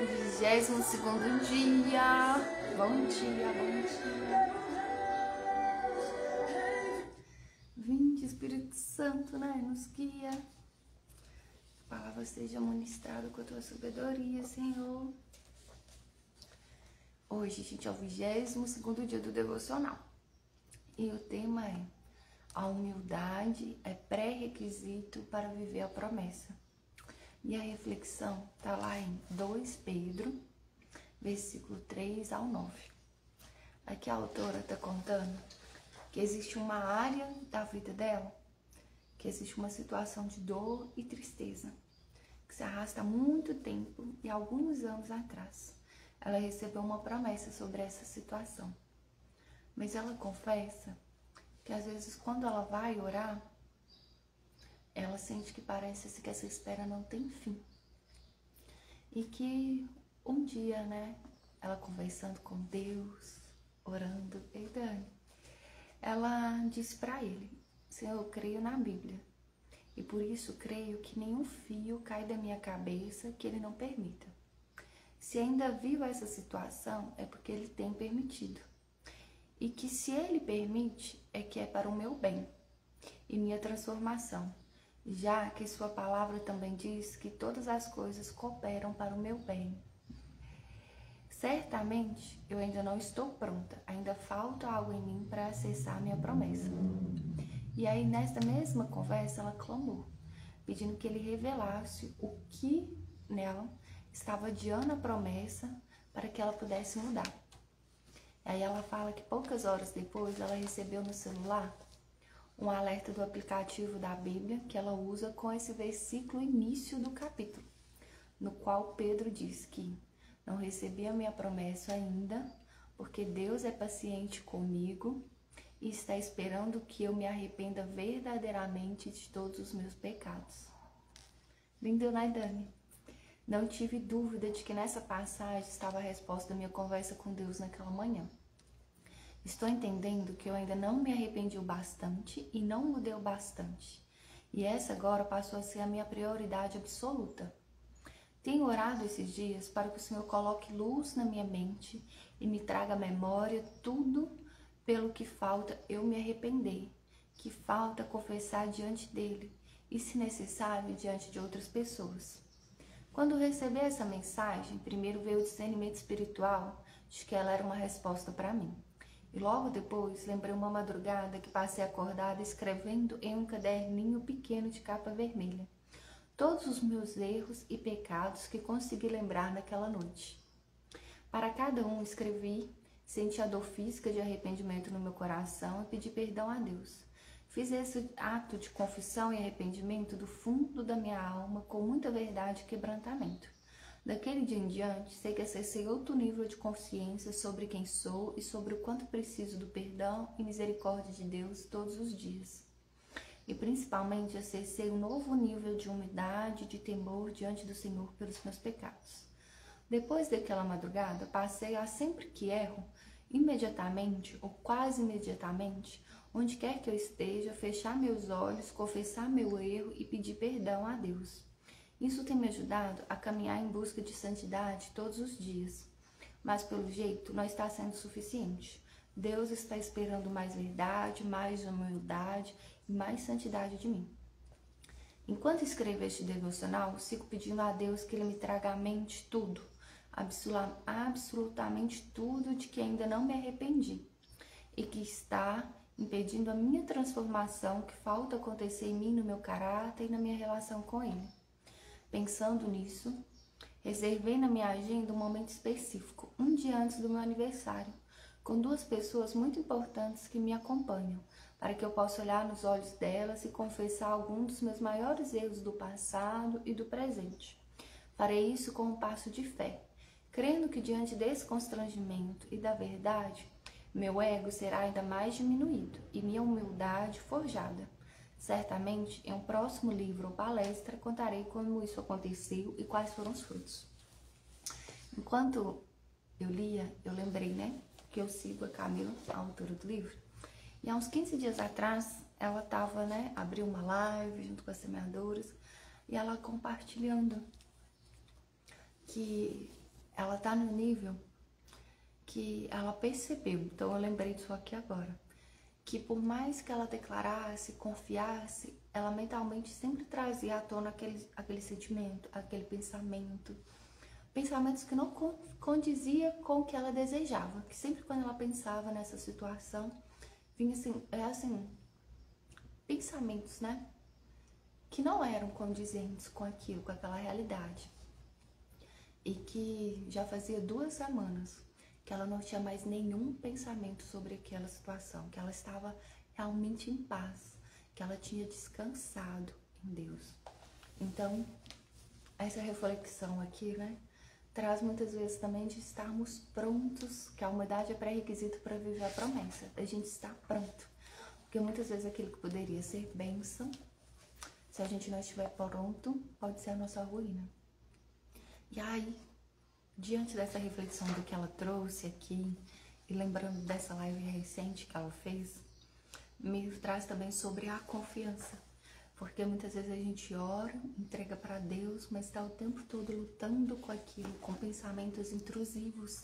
22º dia. Bom dia, bom dia. Vinde, Espírito Santo, né? Nos guia. A palavra seja ministrada com a tua sabedoria, Senhor. Hoje, gente, é o 22º dia do devocional. E o tema é: a humildade é pré-requisito para viver a promessa. E a reflexão está lá em 2 Pedro, versículo 3 ao 9. Aqui a autora está contando que existe uma área da vida dela, que existe uma situação de dor e tristeza, que se arrasta há muito tempo e alguns anos atrás. Ela recebeu uma promessa sobre essa situação. Mas ela confessa que às vezes quando ela vai orar, ela sente que parece que essa espera não tem fim. E que um dia, né, ela conversando com Deus, orando, ela disse para ele: Senhor, eu creio na Bíblia. E por isso creio que nenhum fio cai da minha cabeça que ele não permita. Se ainda vivo essa situação, é porque ele tem permitido. E que se ele permite, é que é para o meu bem e minha transformação. Já que sua palavra também diz que todas as coisas cooperam para o meu bem. Certamente, eu ainda não estou pronta, ainda falta algo em mim para acessar a minha promessa. E aí, nesta mesma conversa, ela clamou, pedindo que ele revelasse o que nela estava adiando a promessa para que ela pudesse mudar. E aí ela fala que poucas horas depois, ela recebeu no celular um alerta do aplicativo da Bíblia que ela usa com esse versículo início do capítulo, no qual Pedro diz que não recebi a minha promessa ainda, porque Deus é paciente comigo e está esperando que eu me arrependa verdadeiramente de todos os meus pecados. Lindo, né, Dani? Não tive dúvida de que nessa passagem estava a resposta da minha conversa com Deus naquela manhã. Estou entendendo que eu ainda não me arrependi o bastante e não mudei o bastante. E essa agora passou a ser a minha prioridade absoluta. Tenho orado esses dias para que o Senhor coloque luz na minha mente e me traga à memória tudo pelo que falta eu me arrepender, que falta confessar diante dele e, se necessário, diante de outras pessoas. Quando recebi essa mensagem, primeiro veio o discernimento espiritual de que ela era uma resposta para mim. E logo depois, lembrei uma madrugada que passei acordada escrevendo em um caderninho pequeno de capa vermelha todos os meus erros e pecados que consegui lembrar naquela noite. Para cada um escrevi, senti a dor física de arrependimento no meu coração e pedi perdão a Deus. Fiz esse ato de confissão e arrependimento do fundo da minha alma com muita verdade e quebrantamento. Daquele dia em diante, sei que acessei outro nível de consciência sobre quem sou e sobre o quanto preciso do perdão e misericórdia de Deus todos os dias. E principalmente acessei um novo nível de humildade e de temor diante do Senhor pelos meus pecados. Depois daquela madrugada, passei a, sempre que erro, imediatamente ou quase imediatamente, onde quer que eu esteja, fechar meus olhos, confessar meu erro e pedir perdão a Deus. Isso tem me ajudado a caminhar em busca de santidade todos os dias. Mas, pelo jeito, não está sendo suficiente. Deus está esperando mais verdade, mais humildade e mais santidade de mim. Enquanto escrevo este devocional, sigo pedindo a Deus que Ele me traga à mente tudo, absolutamente tudo de que ainda não me arrependi e que está impedindo a minha transformação que falta acontecer em mim, no meu caráter e na minha relação com Ele. Pensando nisso, reservei na minha agenda um momento específico, um dia antes do meu aniversário, com 2 pessoas muito importantes que me acompanham, para que eu possa olhar nos olhos delas e confessar alguns dos meus maiores erros do passado e do presente. Farei isso com um passo de fé, crendo que diante desse constrangimento e da verdade, meu ego será ainda mais diminuído e minha humildade forjada. Certamente, em um próximo livro ou palestra, contarei como isso aconteceu e quais foram os frutos. Enquanto eu lia, eu lembrei, que eu sigo a Camila, a autora do livro. E há uns 15 dias atrás, ela estava, abriu uma live junto com as semeadoras, e ela compartilhando que ela tá no nível que ela percebeu, então eu lembrei disso aqui agora, que por mais que ela declarasse, confiasse, ela mentalmente sempre trazia à tona aquele sentimento, aquele pensamento, pensamentos que não condizia com o que ela desejava, que sempre quando ela pensava nessa situação, vinha assim, pensamentos, né, que não eram condizentes com aquilo, com aquela realidade. E que já fazia 2 semanas que ela não tinha mais nenhum pensamento sobre aquela situação, que ela estava realmente em paz, que ela tinha descansado em Deus. Então, essa reflexão aqui, né, traz muitas vezes também de estarmos prontos, que a humildade é pré-requisito para viver a promessa, a gente estar pronto. Porque muitas vezes aquilo que poderia ser bênção, se a gente não estiver pronto, pode ser a nossa ruína. E aí, diante dessa reflexão do que ela trouxe aqui, e lembrando dessa live recente que ela fez, me traz também sobre a confiança. Porque muitas vezes a gente ora, entrega para Deus, mas está o tempo todo lutando com aquilo, com pensamentos intrusivos.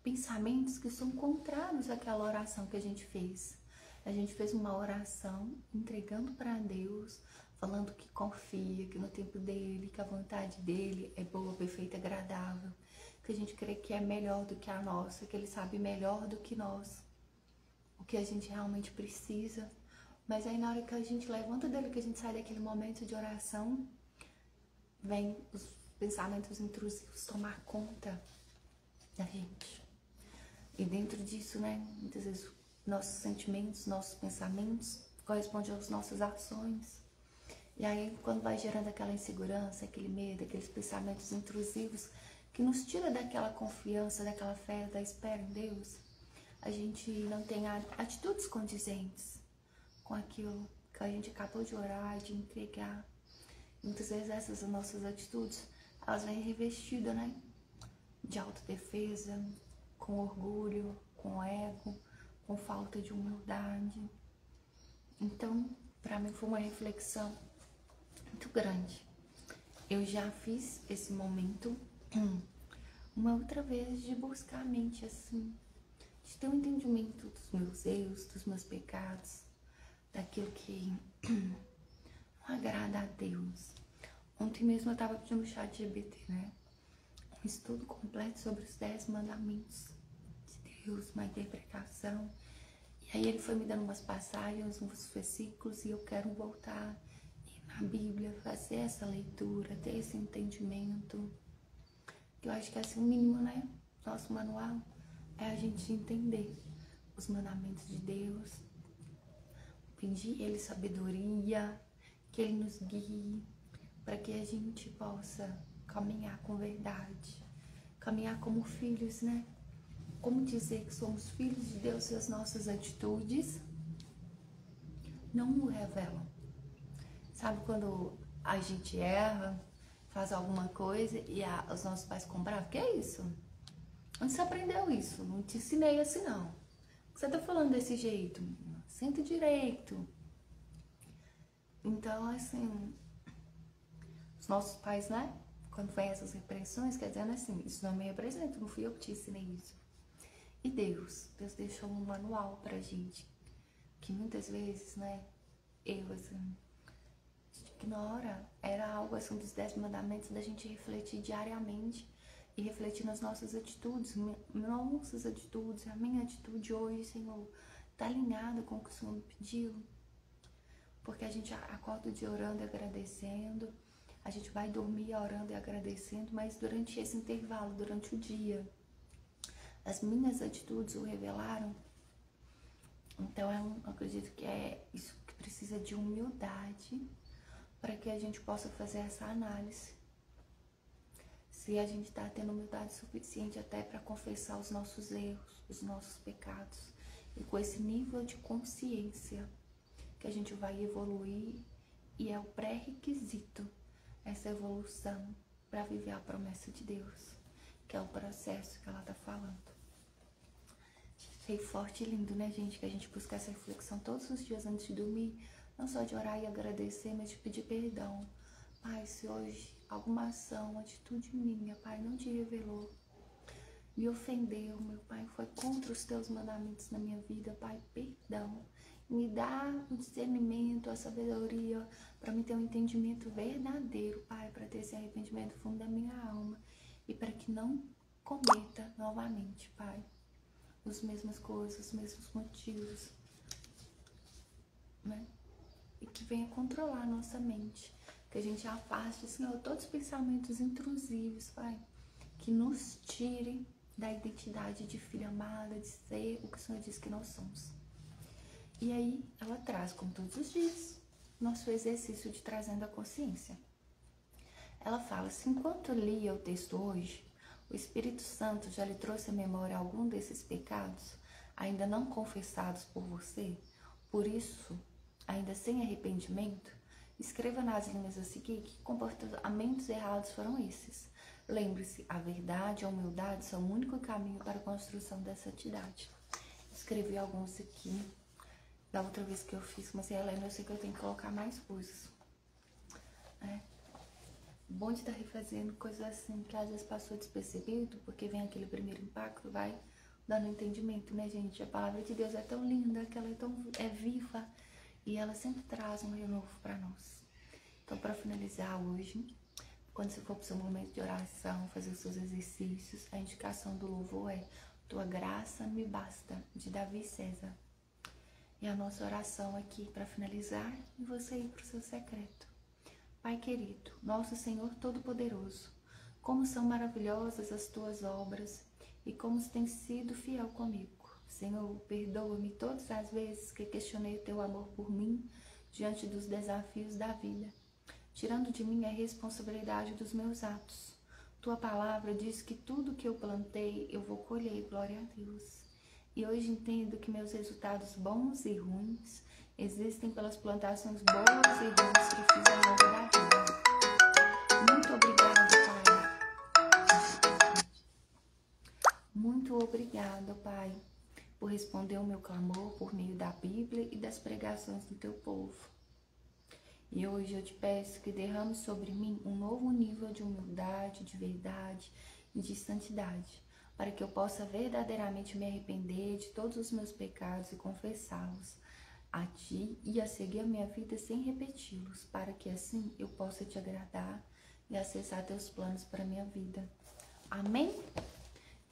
Pensamentos que são contrários àquela oração que a gente fez. A gente fez uma oração entregando para Deus, falando que confia, que no tempo dele, que a vontade dele é boa, perfeita, agradável, que a gente crê que é melhor do que a nossa, que ele sabe melhor do que nós, o que a gente realmente precisa. Mas aí na hora que a gente levanta dele, que a gente sai daquele momento de oração, vem os pensamentos intrusivos tomar conta da gente. E dentro disso, né, muitas vezes nossos sentimentos, nossos pensamentos correspondem às nossas ações. E aí, quando vai gerando aquela insegurança, aquele medo, aqueles pensamentos intrusivos que nos tira daquela confiança, daquela fé, da espera em Deus, a gente não tem atitudes condizentes com aquilo que a gente acabou de orar, de entregar. Muitas vezes essas nossas atitudes, elas vêm revestidas, né, de autodefesa, com orgulho, com ego, com falta de humildade. Então, para mim foi uma reflexão muito grande. Eu já fiz esse momento uma outra vez de buscar a mente assim, de ter um entendimento dos meus erros, dos meus pecados, daquilo que não agrada a Deus. Ontem mesmo eu estava pedindo no chat GPT, né? Um estudo completo sobre os 10 mandamentos de Deus, uma interpretação. E aí ele foi me dando umas passagens, uns versículos, e eu quero voltar na Bíblia, fazer essa leitura, ter esse entendimento. Eu acho que assim, o mínimo, né? Nosso manual é a gente entender os mandamentos de Deus, pedir Ele sabedoria, que Ele nos guie, para que a gente possa caminhar com verdade, caminhar como filhos, né? Como dizer que somos filhos de Deus se as nossas atitudes não o revelam? Sabe quando a gente erra, faz alguma coisa e os nossos pais ficam bravos? Que é isso? Onde você aprendeu isso? Não te ensinei assim não. Por que você tá falando desse jeito? Senta direito. Então, assim, os nossos pais, né? Quando vem essas repreensões, quer dizer assim, isso não me representa, não fui eu que te ensinei isso. E Deus deixou um manual pra gente, que muitas vezes, né, eu, assim, ignora. Era algo assim dos 10 mandamentos, da gente refletir diariamente e refletir nas nossas atitudes, a minha atitude hoje, Senhor, tá alinhada com o que o Senhor me pediu? Porque a gente acorda o dia orando e agradecendo, a gente vai dormir orando e agradecendo, mas durante esse intervalo, durante o dia, as minhas atitudes o revelaram. Então eu acredito que é isso que precisa de humildade, para que a gente possa fazer essa análise. Se a gente está tendo humildade suficiente até para confessar os nossos erros, os nossos pecados, e com esse nível de consciência que a gente vai evoluir, e é o pré-requisito, essa evolução para viver a promessa de Deus, que é o processo que ela está falando. Achei forte e lindo, né, gente? Que a gente busca essa reflexão todos os dias antes de dormir, não só de orar e agradecer, mas de pedir perdão. Pai, se hoje alguma ação, atitude minha, Pai, não te revelou, me ofendeu, meu Pai, foi contra os teus mandamentos na minha vida, Pai, perdão. Me dá o discernimento, a sabedoria, para me ter um entendimento verdadeiro, Pai, para ter esse arrependimento fundo da minha alma e para que não cometa novamente, Pai, as mesmas coisas, os mesmos motivos, né? E que venha controlar a nossa mente, que a gente afaste, Senhor, todos os pensamentos intrusivos, Pai, que nos tire da identidade de filha amada, de ser o que o Senhor diz que nós somos. E aí ela traz, como todos os dias, nosso exercício de trazendo a consciência. Ela fala assim: enquanto lia o texto hoje, o Espírito Santo já lhe trouxe à memória algum desses pecados, ainda não confessados por você? Por isso, ainda sem arrependimento, escreva nas linhas a seguir que comportamentos errados foram esses. Lembre-se, a verdade e a humildade são o único caminho para a construção dessa santidade. Escrevi alguns aqui. Da outra vez que eu fiz, comecei a ler, eu sei que eu tenho que colocar mais coisas. Bom de estar refazendo coisas assim, que às vezes passou despercebido, porque vem aquele primeiro impacto, vai dando entendimento, né, gente? A palavra de Deus é tão linda, que ela é viva, e ela sempre traz um renovo para nós. Então, para finalizar hoje, quando você for para o seu momento de oração, fazer os seus exercícios, a indicação do louvor é Tua graça me basta, de Davi César. E a nossa oração aqui para finalizar e você ir para o seu secreto. Pai querido, nosso Senhor Todo-Poderoso, como são maravilhosas as tuas obras e como tens sido fiel comigo. Senhor, perdoa-me todas as vezes que questionei o teu amor por mim diante dos desafios da vida, tirando de mim a responsabilidade dos meus atos. Tua palavra diz que tudo que eu plantei eu vou colher, glória a Deus. E hoje entendo que meus resultados bons e ruins existem pelas plantações boas e ruins que fiz ao longo da vida. Muito obrigada, Pai. Muito obrigada, Pai, por responder o meu clamor por meio da Bíblia e das pregações do teu povo. E hoje eu te peço que derrame sobre mim um novo nível de humildade, de verdade e de santidade, para que eu possa verdadeiramente me arrepender de todos os meus pecados e confessá-los a Ti e a seguir a minha vida sem repeti-los, para que assim eu possa Te agradar e acessar Teus planos para a minha vida. Amém?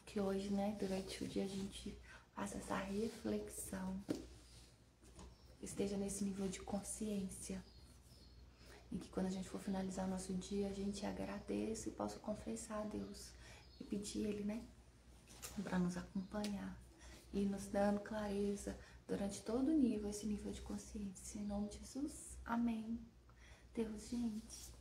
Que hoje, né, durante o dia a gente faça essa reflexão, esteja nesse nível de consciência. E que quando a gente for finalizar o nosso dia, a gente agradeça e possa confessar a Deus e pedir Ele, né, para nos acompanhar e nos dando clareza durante todo o nível, esse nível de consciência. Em nome de Jesus, amém. Deus, gente.